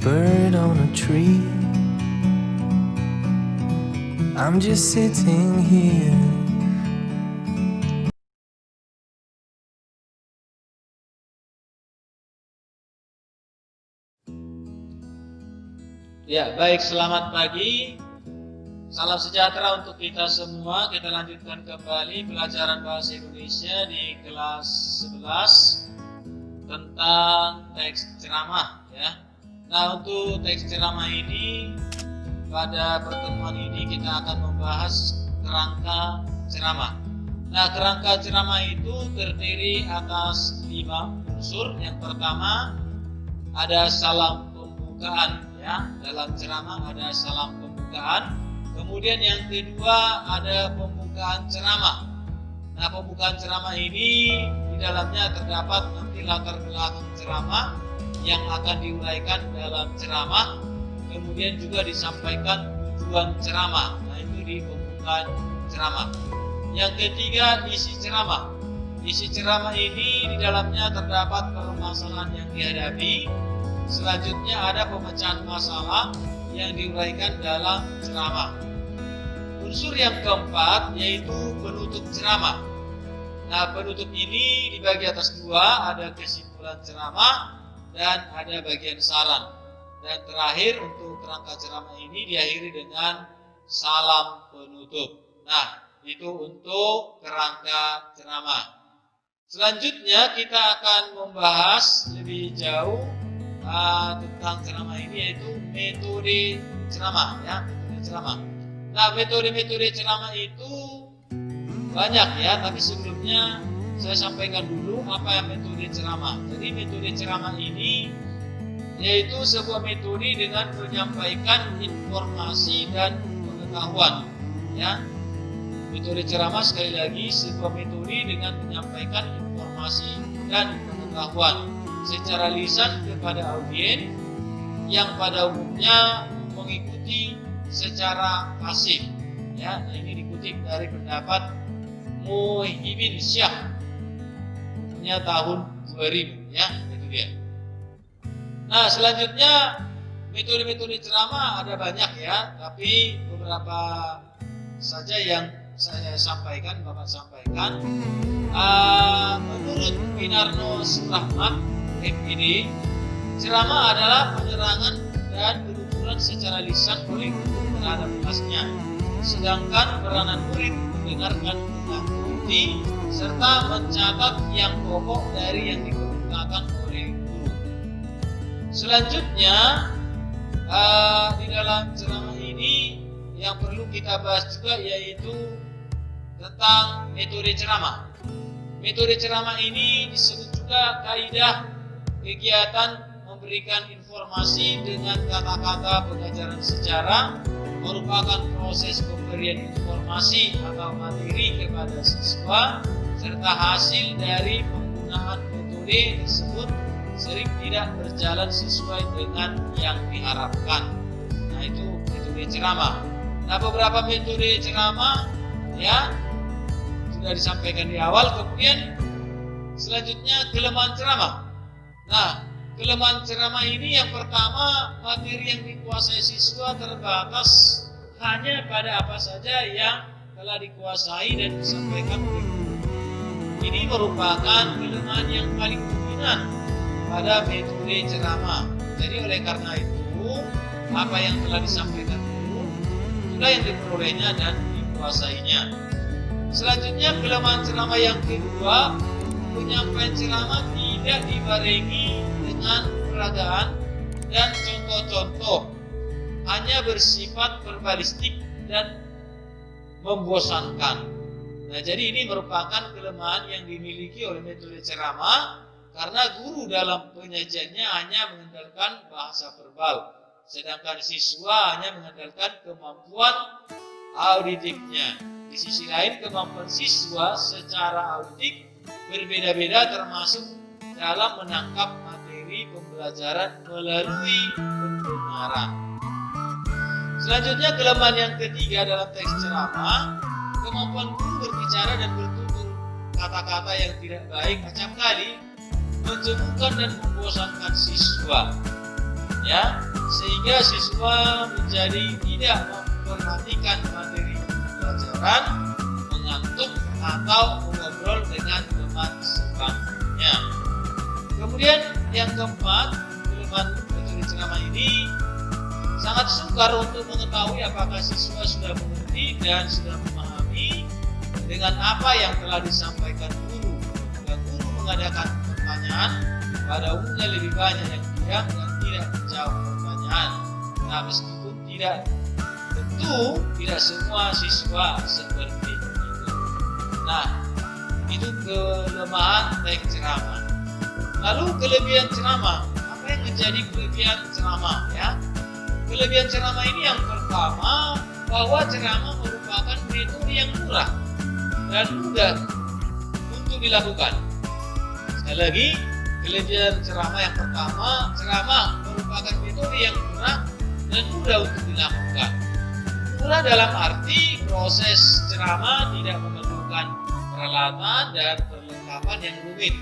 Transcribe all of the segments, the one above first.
bird on a tree. I'm just sitting here. Ya, baik, selamat pagi. Salam sejahtera untuk kita semua. Kita lanjutkan kembali pelajaran bahasa Indonesia di kelas 11 tentang teks ceramah ya. Nah, untuk teks ceramah ini pada pertemuan ini kita akan membahas kerangka ceramah. Nah, kerangka ceramah itu terdiri atas 5 unsur. Yang pertama ada salam pembukaan ya. Dalam ceramah ada salam pembukaan. Kemudian yang kedua ada pembukaan ceramah. Nah, pembukaan ceramah ini di dalamnya terdapat nanti latar belakang ceramah yang akan diuraikan dalam ceramah. Kemudian juga disampaikan tujuan ceramah. Nah, itu di pembukaan ceramah. Yang ketiga isi ceramah. Isi ceramah ini di dalamnya terdapat permasalahan yang dihadapi. Selanjutnya ada pemecahan masalah yang diuraikan dalam ceramah. Unsur yang keempat yaitu penutup ceramah. Nah, penutup ini dibagi atas 2, ada kesimpulan ceramah dan ada bagian saran. Dan terakhir untuk kerangka ceramah ini diakhiri dengan salam penutup. Nah, itu untuk kerangka ceramah. Selanjutnya kita akan membahas lebih jauh tentang ceramah ini, yaitu metode ceramah ya, metode ceramah. Nah, metode ceramah itu banyak ya, tapi sebelumnya saya sampaikan dulu apa yang metode ceramah. Jadi metode ceramah ini yaitu sebuah metode dengan menyampaikan informasi dan pengetahuan ya. Metode ceramah sekali lagi sebuah metode dengan menyampaikan informasi dan pengetahuan secara lisan kepada audiens yang pada umumnya mengikuti secara pasif ya. Nah, ini dikutip dari pendapat Muhyiddin Syah punya tahun 2000 ya, itu dia. Nah, selanjutnya metode-metode ceramah ada banyak ya, tapi beberapa saja yang saya sampaikan, Bapak sampaikan. Menurut Winarno Suprahmat MPD, ceramah adalah penyerangan dan penuturan secara lisan oleh guru terhadap kelasnya, sedangkan peranan murid mendengarkan dengan teliti serta mencatat yang pokok dari yang dikemukakan oleh guru. Selanjutnya di dalam ceramah ini yang perlu kita bahas juga yaitu tentang metode ceramah. Metode ceramah ini disebut juga kaidah kegiatan memberikan informasi dengan kata-kata pengajaran sejarah merupakan proses pemberian informasi atau materi kepada siswa serta hasil dari penggunaan metode tersebut sering tidak berjalan sesuai dengan yang diharapkan. Nah, itu metode ceramah. Nah, beberapa metode ceramah ya sudah disampaikan di awal. Kemudian selanjutnya kelemahan ceramah. Nah, kelemahan ceramah ini yang pertama, materi yang dikuasai siswa terbatas hanya pada apa saja yang telah dikuasai dan disampaikan oleh guru. Ini merupakan kelemahan yang paling dominan pada metode ceramah. Jadi oleh karena itu, apa yang telah disampaikan guru itulah yang diperolehnya dan dikuasainya. Selanjutnya kelemahan ceramah yang kedua, penyampaian ceramah tidak dibarengi dengan peragaan dan contoh-contoh, hanya bersifat verbalistik dan membosankan. Nah, jadi ini merupakan kelemahan yang dimiliki oleh metode ceramah karena guru dalam penyajiannya hanya mengandalkan bahasa verbal, sedangkan siswa hanya mengandalkan kemampuan auditifnya. Di sisi lain, kemampuan siswa secara auditif berbeda-beda termasuk dalam menangkap materi pembelajaran melalui pendengaran. Selanjutnya, kelemahan yang ketiga dalam teks ceramah, kemampuan guru berbicara dan bertutur kata-kata yang tidak baik acap kali menjenuhkan dan membosankan siswa. Ya, sehingga siswa menjadi tidak memperhatikan materi pelajaran, mengantuk atau mengobrol dengan teman sebangkunya. Kemudian yang keempat, kelemahan metode ceramah ini sangat sukar untuk mengetahui apakah siswa sudah mengerti dan sudah memahami dengan apa yang telah disampaikan guru. Jika guru mengadakan pertanyaan, pada umumnya lebih banyak yang diam dan tidak menjawab pertanyaan. Nah, meskipun tentu tidak semua siswa seperti itu. Nah, itu kelemahan teks ceramah. Lalu kelebihan ceramah. Apa yang menjadi kelebihan ceramah ya? Kelebihan ceramah ini yang pertama, bahwa ceramah merupakan metode yang murah dan mudah untuk dilakukan. Sekali lagi, kelebihan ceramah yang pertama, ceramah merupakan metode yang murah dan mudah untuk dilakukan. Murah dalam arti proses ceramah tidak memerlukan peralatan dan perlengkapan yang rumit,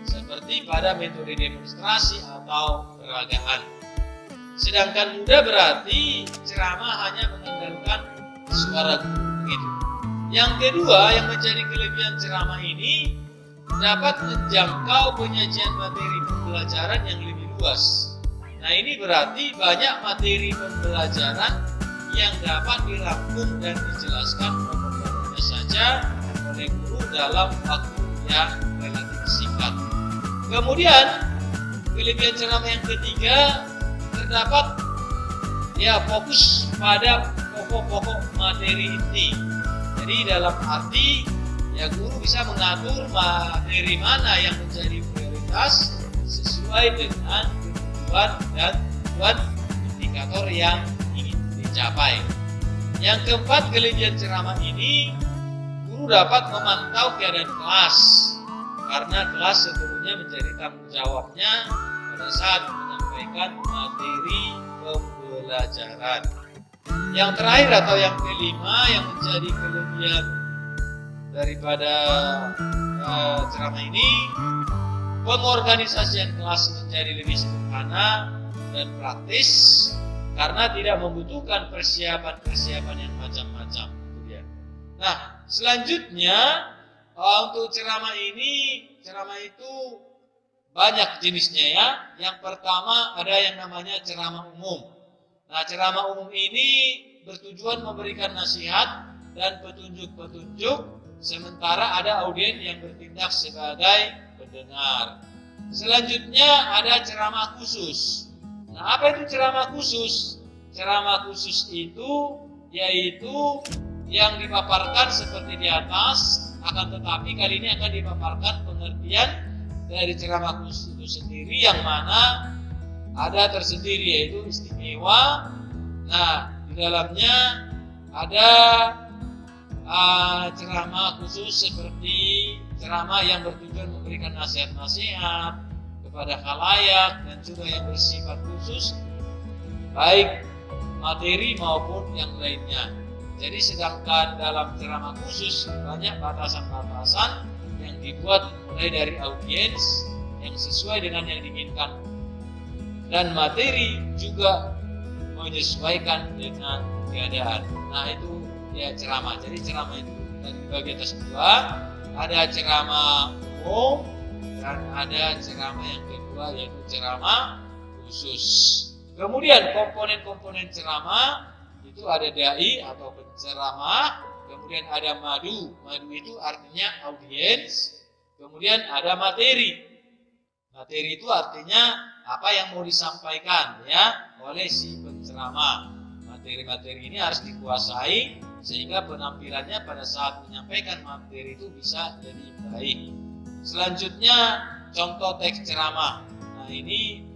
seperti pada metode demonstrasi atau peragaan. Sedangkan mudah berarti ceramah hanya mengandalkan suara guru begitu. Yang kedua yang menjadi kelebihan ceramah ini dapat menjangkau penyajian materi pembelajaran yang lebih luas. Nah, ini berarti banyak materi pembelajaran yang dapat dirangkum dan dijelaskan pokok-pokoknya saja oleh guru dalam waktu yang relatif singkat. Kemudian kelebihan ceramah yang ketiga terdapat fokus pada pokok-pokok materi inti. Jadi dalam arti guru bisa mengatur materi mana yang menjadi prioritas sesuai dengan kebutuhan dan tujuan indikator yang ingin dicapai. Yang keempat, kelebihan ceramah ini guru dapat memantau keadaan kelas, karena kelas sepenuhnya menjadi tanggung jawabnya pada saat menyampaikan materi pembelajaran. Yang terakhir atau yang kelima yang menjadi kelebihan daripada ceramah ini, pengorganisasian kelas menjadi lebih sederhana dan praktis karena tidak membutuhkan persiapan yang macam-macam. Nah, selanjutnya untuk ceramah itu banyak jenisnya ya. Yang pertama ada yang namanya ceramah umum. Nah, ceramah umum ini bertujuan memberikan nasihat dan petunjuk-petunjuk, sementara ada audiens yang bertindak sebagai pendengar. Selanjutnya ada ceramah khusus. Nah, apa itu ceramah khusus? Ceramah khusus itu yaitu yang dipaparkan seperti di atas, akan tetapi kali ini akan dipaparkan pengertian dari ceramah khusus itu sendiri, yang mana ada tersendiri yaitu istimewa. Nah, di dalamnya ada ceramah khusus seperti ceramah yang bertujuan memberikan nasihat-nasihat kepada khalayak dan juga yang bersifat khusus baik materi maupun yang lainnya. Jadi sedangkan dalam ceramah khusus banyak batasan-batasan yang dibuat mulai dari audiens yang sesuai dengan yang diinginkan, dan materi juga menyesuaikan dengan keadaan. Nah, itu ya ceramah. Jadi ceramah itu dari bagi atas dua, ada ceramah umum dan ada ceramah yang kedua yaitu ceramah khusus. Kemudian komponen-komponen ceramah itu ada dai atau penceramah, kemudian ada madu. Madu itu artinya audiens. Kemudian ada materi. Materi itu artinya apa yang mau disampaikan ya oleh si penceramah. Materi-materi ini harus dikuasai sehingga penampilannya pada saat menyampaikan materi itu bisa jadi baik. Selanjutnya contoh teks ceramah. Nah, ini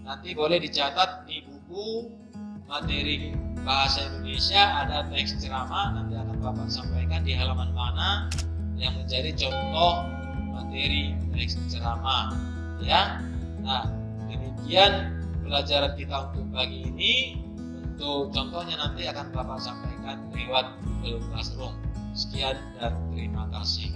nanti boleh dicatat di buku materi bahasa Indonesia, ada teks ceramah, nanti akan Bapak sampaikan di halaman mana yang menjadi contoh materi teks ceramah ya. Nah, demikian pelajaran kita untuk pagi ini. Untuk contohnya nanti akan Bapak sampaikan lewat Google Classroom. Sekian dan terima kasih.